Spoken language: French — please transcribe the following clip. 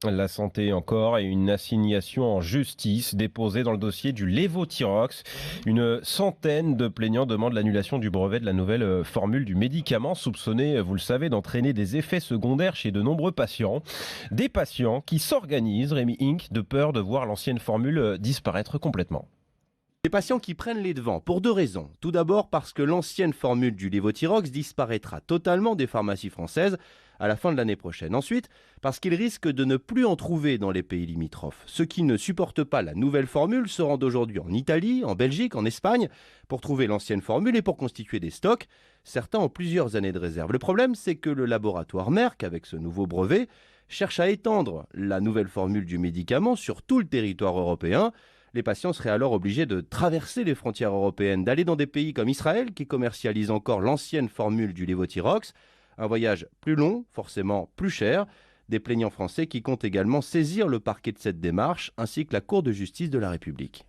La santé encore et une assignation en justice déposée dans le dossier du Levothyrox. Une centaine de plaignants demandent l'annulation du brevet de la nouvelle formule du médicament soupçonné, vous le savez, d'entraîner des effets secondaires chez de nombreux patients. Des patients qui s'organisent, Rémi Inc., de peur de voir l'ancienne formule disparaître complètement. Des patients qui prennent les devants pour deux raisons. Tout d'abord parce que l'ancienne formule du Levothyrox disparaîtra totalement des pharmacies françaises à la fin de l'année prochaine. Ensuite, parce qu'ils risquent de ne plus en trouver dans les pays limitrophes. Ceux qui ne supportent pas la nouvelle formule se rendent aujourd'hui en Italie, en Belgique, en Espagne pour trouver l'ancienne formule et pour constituer des stocks. Certains ont plusieurs années de réserve. Le problème, c'est que le laboratoire Merck, avec ce nouveau brevet, cherche à étendre la nouvelle formule du médicament sur tout le territoire européen. Les patients seraient alors obligés de traverser les frontières européennes, d'aller dans des pays comme Israël qui commercialisent encore l'ancienne formule du Levothyrox. Un voyage plus long, forcément plus cher. Des plaignants français qui comptent également saisir le parquet de cette démarche ainsi que la Cour de justice de la République.